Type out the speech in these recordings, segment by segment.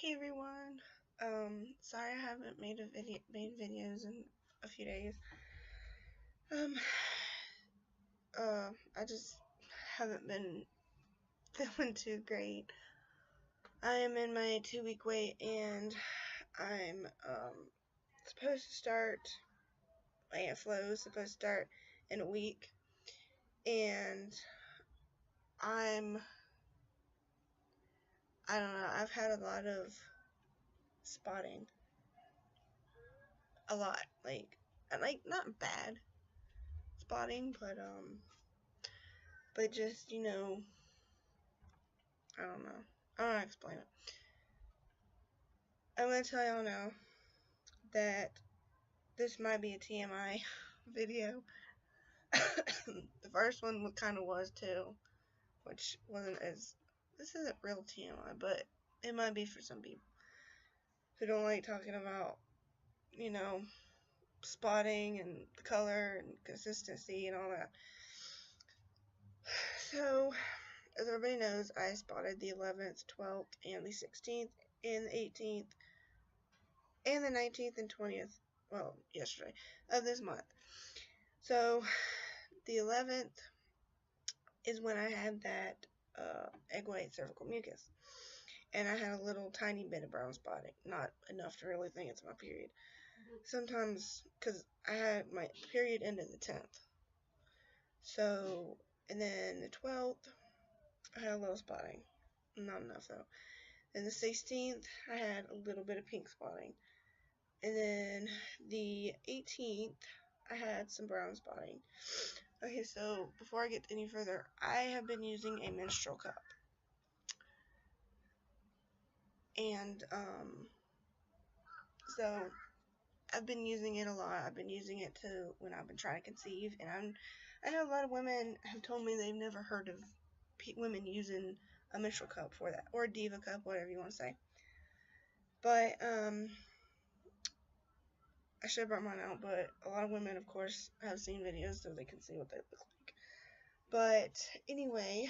Hey everyone. Sorry I haven't made videos in a few days. Um, I just haven't been feeling too great. I am in my 2-week wait and I'm supposed to start. My Aunt Flo is supposed to start in a week, and I don't know. I've had a lot of spotting, a lot, like not bad spotting, but just I don't know. I don't know how to explain it. I'm gonna tell y'all now that this might be a TMI video. The first one kind of was too, which wasn't as. This isn't real TMI, but it might be for some people who don't like talking about, you know, spotting and the color and consistency and all that. So, as everybody knows, I spotted the 11th, 12th, and the 16th, and the 18th, and the 19th and 20th, well, yesterday, of this month. So, the 11th is when I had that egg white cervical mucus. And I had a little tiny bit of brown spotting. Not enough to really think it's my period. Sometimes, because I had my period ended the 10th. So, and then the 12th, I had a little spotting. Not enough though. And the 16th, I had a little bit of pink spotting. And then the 18th, I had some brown spotting. Okay, so before I get any further, I have been using a menstrual cup. And, so I've been using it a lot. I've been using it when I've been trying to conceive. And I know a lot of women have told me they've never heard of women using a menstrual cup for that. Or a Diva cup, whatever you want to say. But, I should have brought mine out, but a lot of women, of course, have seen videos so they can see what they look like. But anyway,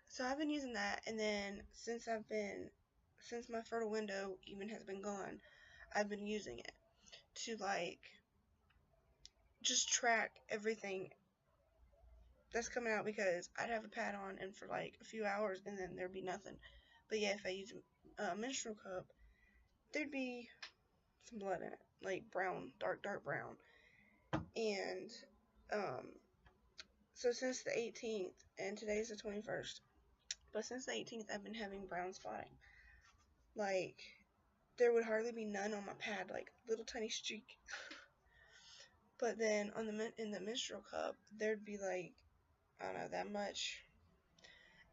so I've been using that, and then since my fertile window even has been gone, I've been using it to just track everything that's coming out, because I'd have a pad on and for a few hours and then there'd be nothing. But yeah, if I use a menstrual cup, there'd be some blood in it, like brown, dark brown. And so since the 18th, and today's the 21st, but since the 18th, I've been having brown spotting. Like, there would hardly be none on my pad, like little tiny streak. But then in the menstrual cup, there'd be I don't know, that much.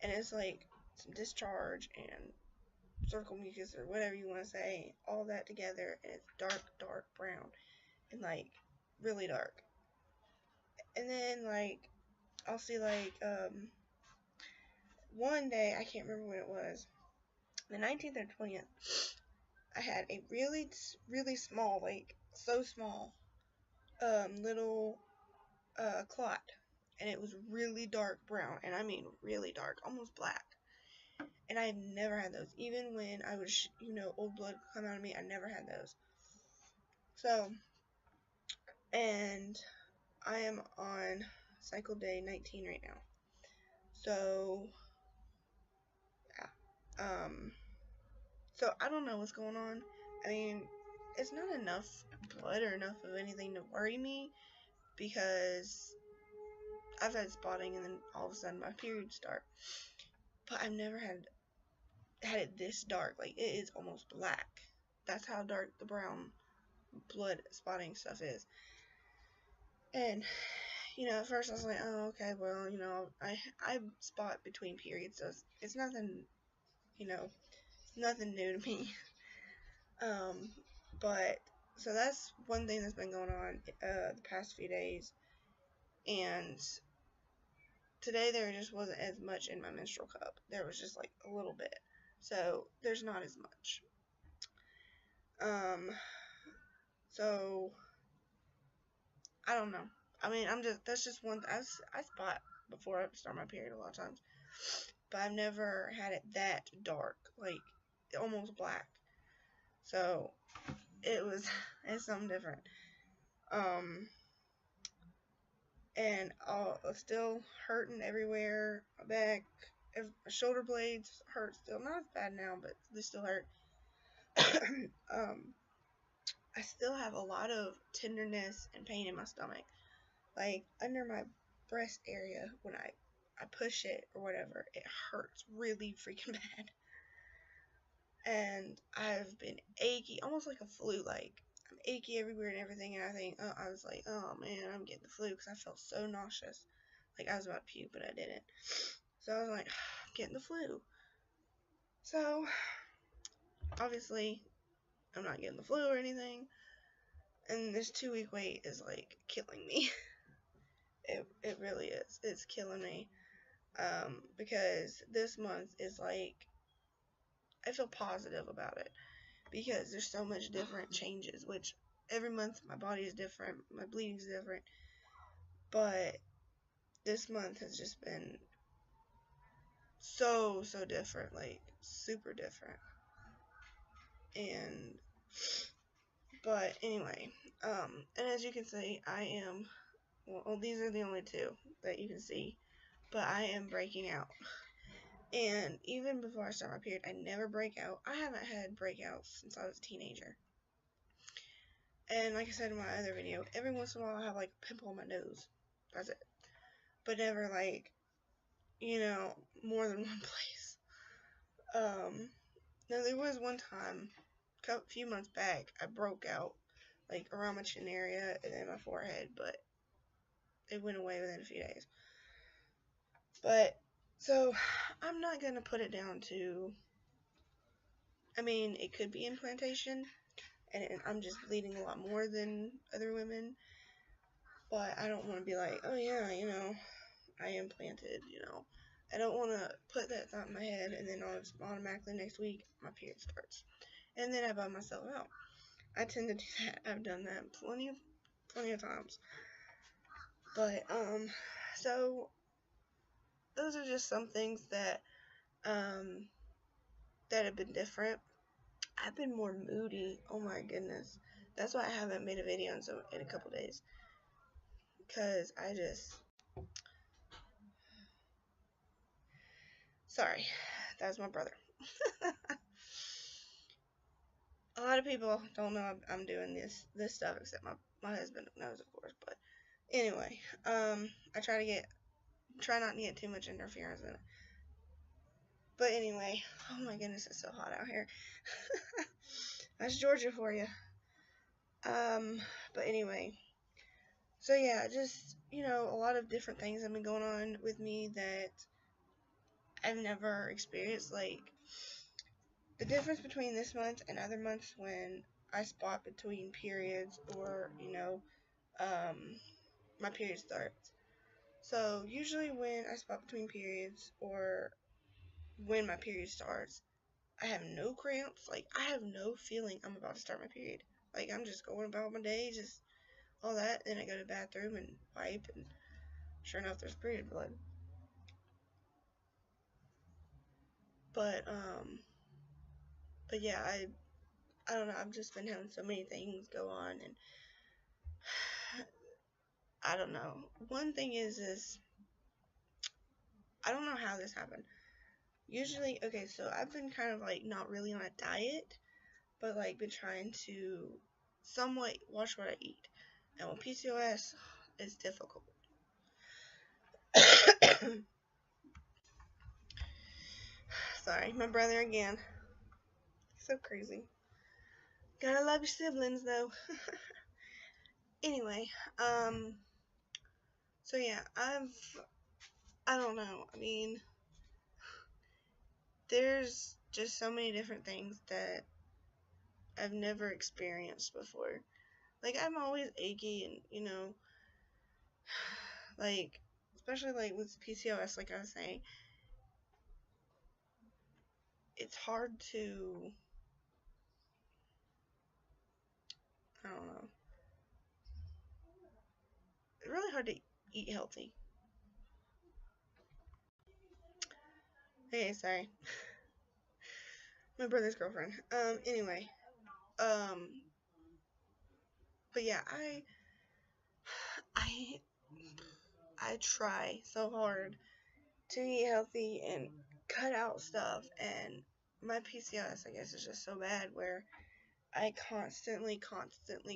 And it's like some discharge and cervical mucus or whatever you want to say, all that together, and it's dark brown and really dark. And then I'll see one day, I can't remember when it was, the 19th or 20th, I had a really small, so small, little clot, and it was really dark brown, and I mean really dark, almost black. And I never had those. Even when I would, old blood come out of me, I never had those. So, and I am on cycle day 19 right now. So, yeah. So I don't know what's going on. I mean, it's not enough blood or enough of anything to worry me, because I've had spotting and then all of a sudden my periods start. But I've never had it this dark. Like, it is almost black. That's how dark the brown blood spotting stuff is. And, at first I was like, oh, okay, well, I spot between periods, so it's nothing, nothing new to me. But, so that's one thing that's been going on, the past few days. And today there just wasn't as much in my menstrual cup. There was just a little bit. So there's not as much. So I don't know. I mean, that's just one. I spot before I start my period a lot of times, but I've never had it that dark. almost black. So it's something different. And still hurting everywhere. My back, my shoulder blades hurt still. Not as bad now, but they still hurt. I still have a lot of tenderness and pain in my stomach. Like under my breast area when I push it or whatever, it hurts really freaking bad. And I've been achy, almost like a flu. Like I'm achy everywhere and everything. And I was like, oh man, I'm getting the flu because I felt so nauseous. Like I was about to puke, but I didn't. So I was like, I'm getting the flu. So obviously, I'm not getting the flu or anything. And this 2-week wait is like killing me. It really is. It's killing me. Because this month is like, I feel positive about it because there's so much different changes, which every month my body is different, my bleeding's different, but this month has just been so different, like super different. And but anyway, and as you can see, I am, well, these are the only two that you can see, but I am breaking out. And even before I start my period, I never break out. I haven't had breakouts since I was a teenager. And like I said in my other video, every once in a while I have like a pimple on my nose. That's it. But never like, more than one place. Now there was one time, a few months back, I broke out like around my chin area and then my forehead, but it went away within a few days. But so I'm not gonna put it down to, it could be implantation, and I'm just bleeding a lot more than other women, but I don't want to be like, oh yeah, I implanted, I don't want to put that thought in my head, and then automatically next week my period starts, and then I bum myself out. I tend to do that. I've done that plenty of times. But so those are just some things that that have been different. I've been more moody. Oh my goodness. That's why I haven't made a video in a couple days. Because sorry, that was my brother. A lot of people don't know I'm doing this stuff, except my husband knows, of course. But anyway, I try not to get too much interference in it. But anyway, oh my goodness, it's so hot out here. That's Georgia for you. But anyway, so yeah, just, a lot of different things have been going on with me that I've never experienced. Like, the difference between this month and other months when I spot between periods or, my period starts. So, usually when I spot between periods or when my period starts, I have no cramps. Like, I have no feeling I'm about to start my period. Like, I'm just going about my day, just all that. Then I go to the bathroom and wipe, and sure enough, there's period blood. But yeah, I don't know. I've just been having so many things go on, and I don't know. One thing is I don't know how this happened. Usually, okay, so I've been kind of like not really on a diet, but like been trying to somewhat watch what I eat. And with PCOS, it's difficult. Sorry, my brother again. So crazy. Gotta love your siblings though. Anyway, so yeah, I don't know. There's just so many different things that I've never experienced before. Like, I'm always achy and, like, especially, like, with PCOS, like I was saying, it's hard to, I don't know, it's really hard to eat healthy. Okay, sorry. My brother's girlfriend. Anyway. But yeah, I I try so hard to eat healthy and cut out stuff, and my PCOS, I guess, is just so bad where I constantly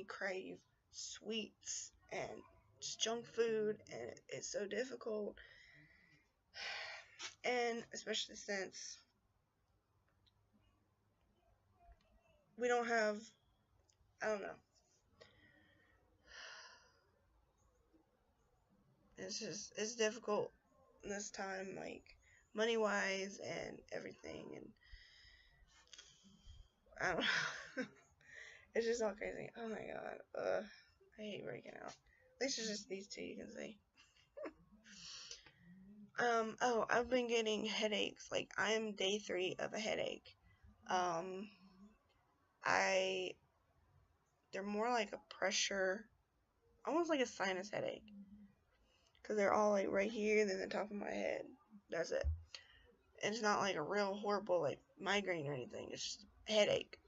crave sweets and just junk food, and it's so difficult. And especially since we don't have, I don't know, it's difficult this time, like money wise and everything, and I don't know. It's just all crazy. Oh my god. I hate breaking out. At least it's just these two you can see. Oh, I've been getting headaches. Like, I'm day 3 of a headache. Um, they're more like a pressure, almost like a sinus headache. Because they're all, like, right here, then the top of my head. That's it. And it's not, like, a real horrible, like, migraine or anything. It's just a headache.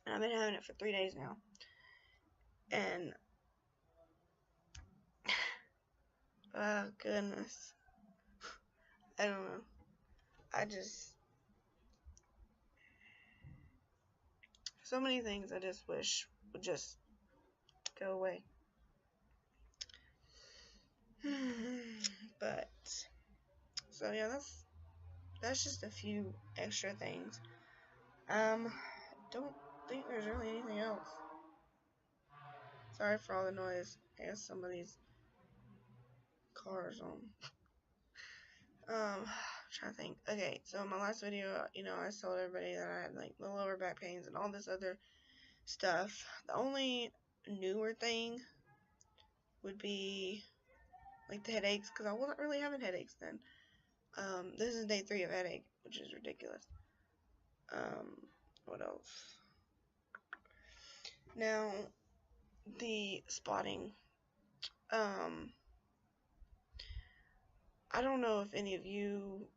And I've been having it for 3 days now. And, oh, goodness. I don't know. So many things I just wish would just go away. But, so yeah, that's just a few extra things. Don't think there's really anything else. Sorry for all the noise. I guess somebody's car's on. Trying to think. Okay, so in my last video, I told everybody that I had like the lower back pains and all this other stuff. The only newer thing would be like the headaches, because I wasn't really having headaches then. This is day 3 of headache, which is ridiculous. What else? Now, the spotting. I don't know if any of you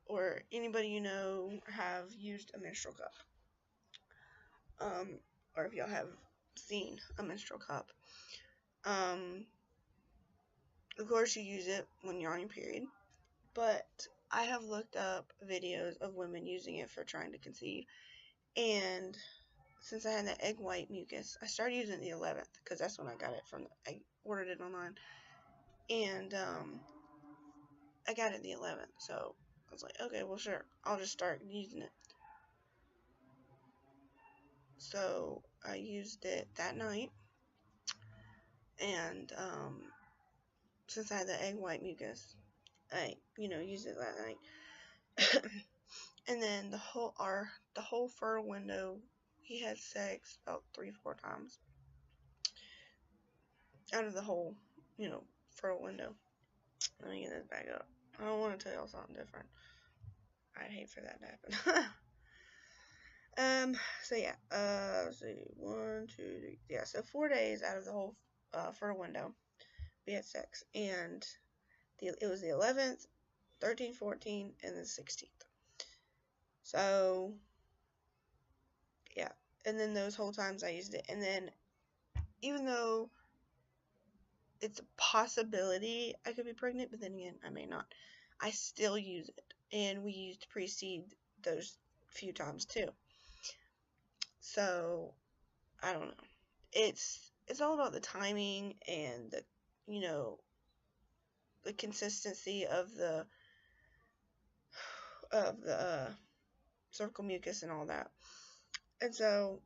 or anybody you know have used a menstrual cup. Or if y'all have seen a menstrual cup. Of course you use it when you're on your period, but I have looked up videos of women using it for trying to conceive, and since I had the egg white mucus, I started using it the 11th, because that's when I got it I ordered it online, and, I got it the 11th, so I was like, okay, well, sure, I'll just start using it. So I used it that night, and, since I had the egg white mucus, I, used it that night. And then the whole fertile window, he had sex about 3-4 times out of the whole, fertile window. Let me get this back up. I don't want to tell y'all something different. I'd hate for that to happen. So yeah, let's see, 1, 2, 3, yeah, so 4 days out of the whole, fertile window, we had sex, and it was the 11th, 13th, 14th, and the 16th. So, yeah, and then those whole times I used it, and then, even though it's a possibility I could be pregnant, but then again, I may not, I still use it, and we used to precede those few times too. So, I don't know. It's all about the timing and the, the consistency of the cervical mucus and all that. And so,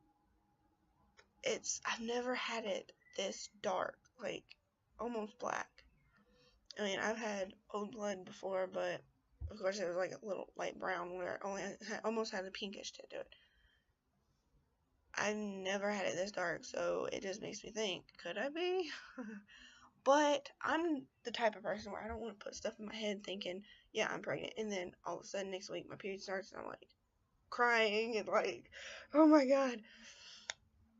I've never had it this dark, like almost black. I mean, I've had old blood before, but of course it was like a little light brown where it almost had a pinkish tint to it. I've never had it this dark, so it just makes me think, could I be? But I'm the type of person where I don't want to put stuff in my head thinking, yeah, I'm pregnant, and then all of a sudden next week my period starts and I'm like crying and like, oh my god,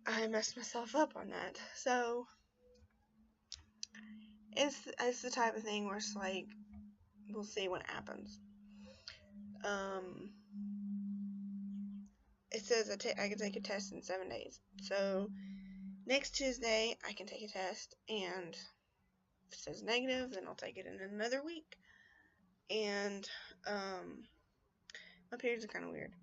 I messed myself up on that. So it's the type of thing where it's like, we'll see what happens. it says I can take a test in 7 days. So next Tuesday I can take a test, and if it says negative, then I'll take it in another week. And my periods are kind of weird.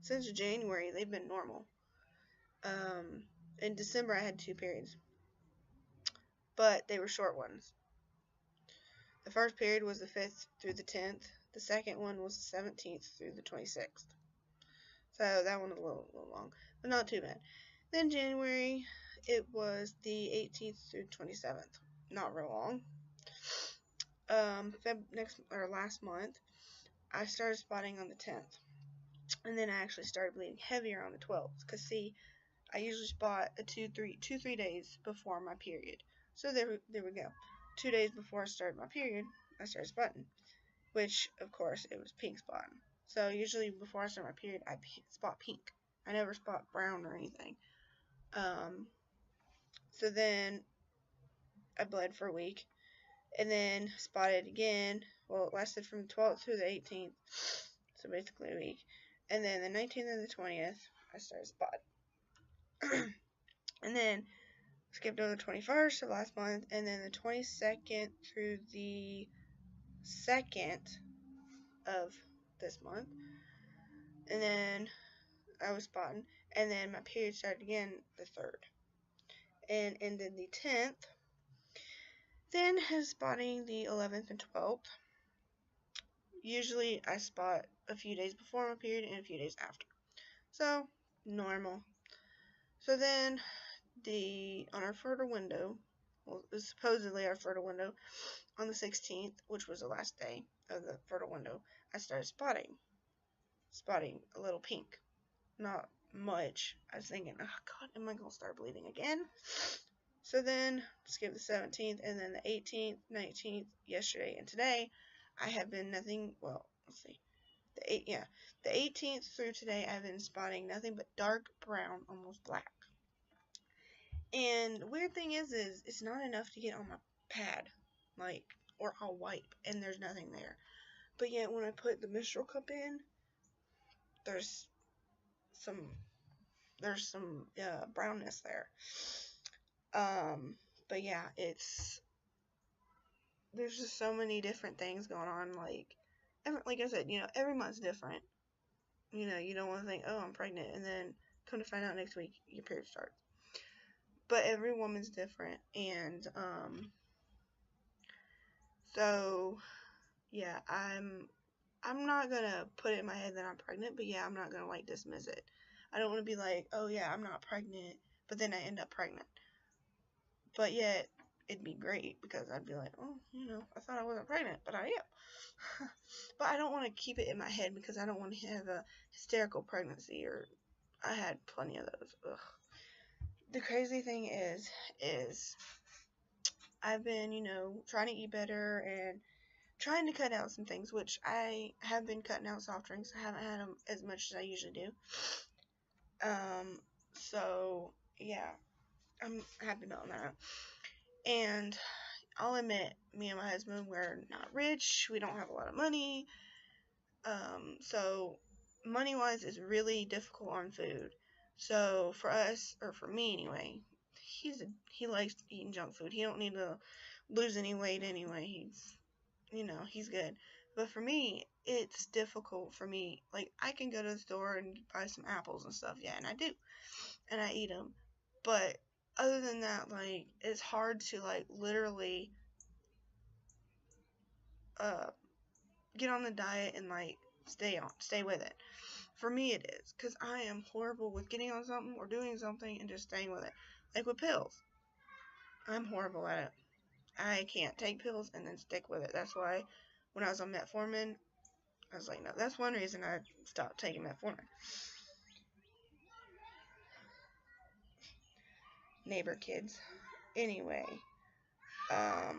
Since January, they've been normal. In December I had 2 periods, but they were short ones. The first period was the 5th through the 10th. The second one was the 17th through the 26th. So that one was a little long, but not too bad. Then January, it was the 18th through 27th. Not real long. Last month, I started spotting on the 10th. And then I actually started bleeding heavier on the 12th. Because, see, I usually spot 2-3 days before my period. So there we go. 2 days before I started my period, I started spotting. Which, of course, it was pink spotting. So usually before I start my period, I spot pink. I never spot brown or anything. So then I bled for a week. And then spotted again. Well, it lasted from the 12th through the 18th. So basically a week. And then the 19th and the 20th, I started spotting. And then skipped over the 21st of last month. And then the 22nd through the 2nd of this month. And then I was spotting. And then my period started again the 3rd. And ended the 10th. Then has spotting the 11th and 12th. Usually I spot a few days before my period and a few days after. So, normal. So then, on our fertile window, well, it was supposedly our fertile window, on the 16th, which was the last day of the fertile window, I started spotting. Spotting a little pink. Not much. I was thinking, oh God, am I going to start bleeding again? So then, skip the 17th, and then the 18th, 19th, yesterday, and today, I have been nothing, well, let's see, the 18th through today, I've been spotting nothing but dark brown, almost black. And the weird thing is it's not enough to get on my pad, or I'll wipe, and there's nothing there. But yet, when I put the menstrual cup in, there's some brownness there. But yeah, there's just so many different things going on. Like I said, every month's different. You don't want to think, oh, I'm pregnant, and then come to find out next week your period starts. But every woman's different, and so yeah, I'm not gonna put it in my head that I'm pregnant, but yeah, I'm not gonna dismiss it. I don't want to be like, oh yeah, I'm not pregnant, but then I end up pregnant. But yet, it'd be great because I'd be like, oh, I thought I wasn't pregnant, but I am. But I don't want to keep it in my head because I don't want to have a hysterical pregnancy, or I had plenty of those. Ugh. The crazy thing is I've been, trying to eat better and trying to cut out some things, which I have been cutting out soft drinks. I haven't had them as much as I usually do. So, yeah, I'm happy about that. And I'll admit, me and my husband, we're not rich. We don't have a lot of money. So money-wise, it's really difficult on food. So for us, or for me anyway, he likes eating junk food. He don't need to lose any weight anyway. He's good. But for me, it's difficult for me. I can go to the store and buy some apples and stuff, yeah, and I do. And I eat them. But other than that, it's hard to, literally, get on the diet and, stay with it. For me, it is. Because I am horrible with getting on something or doing something and just staying with it. Like with pills. I'm horrible at it. I can't take pills and then stick with it. That's why when I was on metformin, I was like, no, that's one reason I stopped taking metformin. Neighbor kids. Anyway, I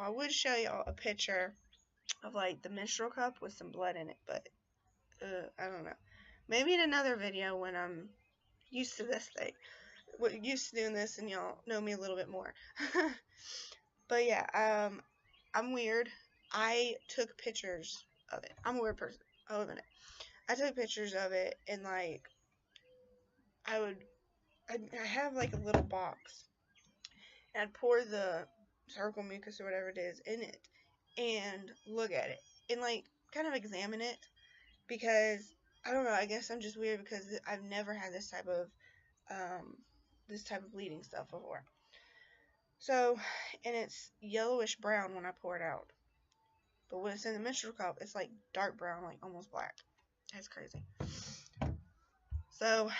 would show y'all a picture of the menstrual cup with some blood in it, but I don't know. Maybe in another video when I'm used to this thing. used to doing this, and y'all know me a little bit more. But yeah, I'm weird. I took pictures of it. I'm a weird person. I'll admit it. I took pictures of it, and like I have like a little box, and I'd pour the cervical mucus or whatever it is in it, and look at it, and like kind of examine it, because I don't know. I guess I'm just weird because I've never had this type of bleeding stuff before. So, and it's yellowish brown when I pour it out. But when it's in the menstrual cup, it's like dark brown, like almost black. That's crazy. So,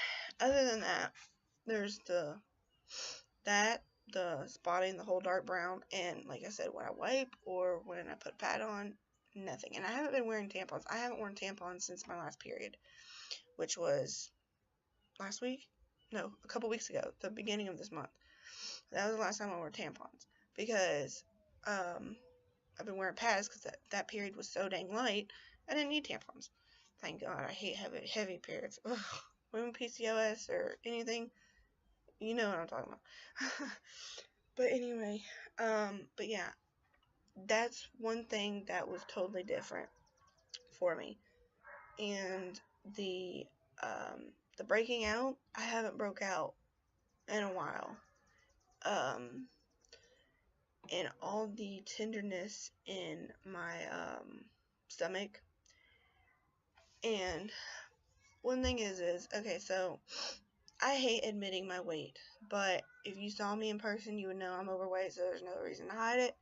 other than that, there's the spotting, the whole dark brown, and like I said, when I wipe or when I put a pad on, nothing. And I haven't been wearing tampons. I haven't worn tampons since my last period, which was last week? No, a couple weeks ago, the beginning of this month. That was the last time I wore tampons, because I've been wearing pads because that period was so dang light. I didn't need tampons. Thank God. I hate heavy periods. Ugh. Women PCOS or anything, you know what I'm talking about. But anyway, but yeah, that's one thing that was totally different for me. And the breaking out, I haven't broke out in a while. And all the tenderness in my stomach. And one thing is okay, so I hate admitting my weight, but if you saw me in person, you would know I'm overweight, so there's no reason to hide it.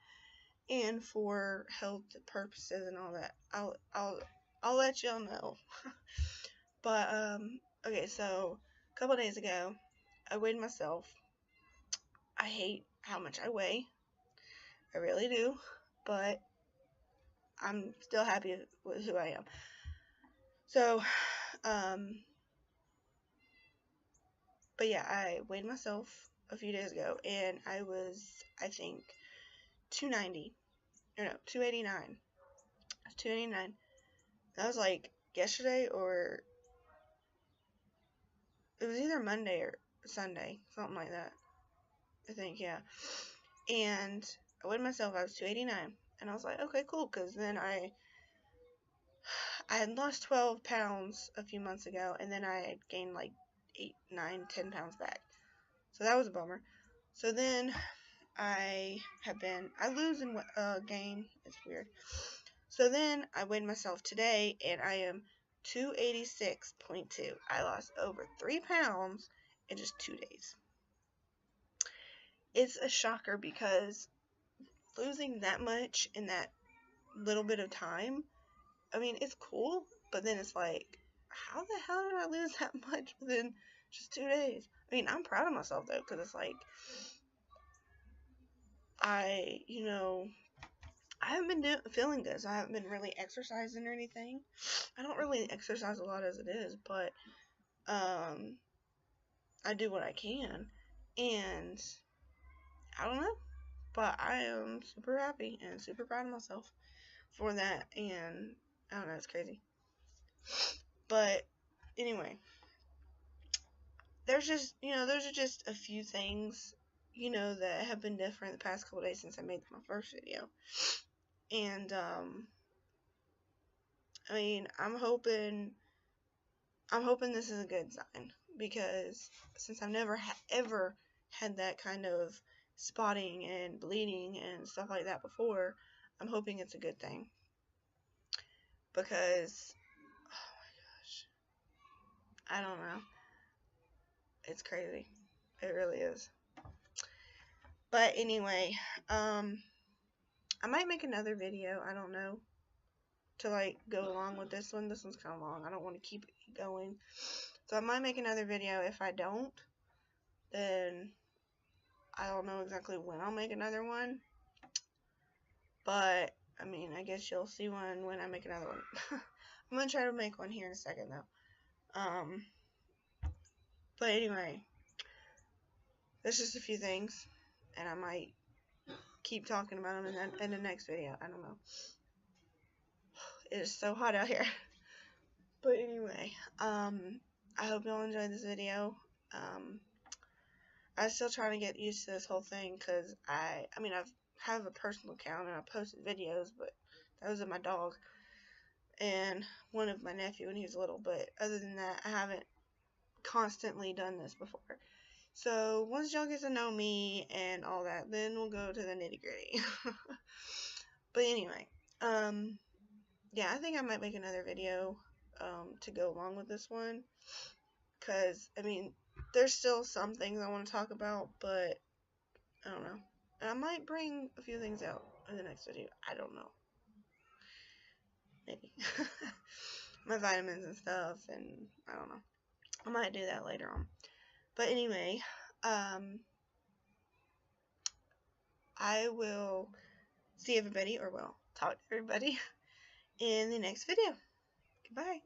And for health purposes and all that, I'll let y'all know. But okay, so a couple days ago, I weighed myself. I hate how much I weigh. I really do, but I'm still happy with who I am. So, but yeah, I weighed myself a few days ago, and I was, I think, 290. No, 289. 289. That was like yesterday, or it was either Monday or Sunday, something like that. I think, yeah. And I weighed myself, I was 289. And I was like, okay, cool, because then I had lost 12 pounds a few months ago, and then I had gained like 8, 9, 10 pounds back. So that was a bummer. So then I lose and gain. It's weird. So then I weighed myself today, and I am 286.2. I lost over 3 pounds in just 2 days. It's a shocker because losing that much in that little bit of time, I mean, it's cool, but then it's like, how the hell did I lose that much within just 2 days? I mean, I'm proud of myself, though, because it's like, I haven't been feeling good, so I haven't been really exercising or anything. I don't really exercise a lot as it is, but I do what I can, and I don't know, but I am super happy and super proud of myself for that, and I don't know, it's crazy. But anyway, those are just a few things, that have been different the past couple days since I made my first video. And I mean, I'm hoping this is a good sign, because since I've never ever had that kind of spotting and bleeding and stuff like that before, I'm hoping it's a good thing, because oh my gosh, I don't know, it's crazy, it really is. But anyway, I might make another video, I don't know, to like go along with this one. This one's kind of long, I don't want to keep it going. So I might make another video. If I don't, then I don't know exactly when I'll make another one. But, I mean, I guess you'll see one when I make another one. I'm going to try to make one here in a second, though. But anyway, there's just a few things, and I might keep talking about them in the next video. I don't know. It is so hot out here. But anyway, I hope y'all enjoyed this video. I'm still trying to get used to this whole thing, because I mean, I have a personal account and I posted videos, but those are my dog and one of my nephew when he was little, but other than that, I haven't constantly done this before. So once y'all get to know me and all that, then we'll go to the nitty gritty. But anyway, yeah, I think I might make another video to go along with this one, because I mean, there's still some things I want to talk about, but I don't know. And I might bring a few things out in the next video. I don't know. Maybe. My vitamins and stuff, and I don't know. I might do that later on. But anyway, I will see everybody, or well, talk to everybody in the next video. Goodbye.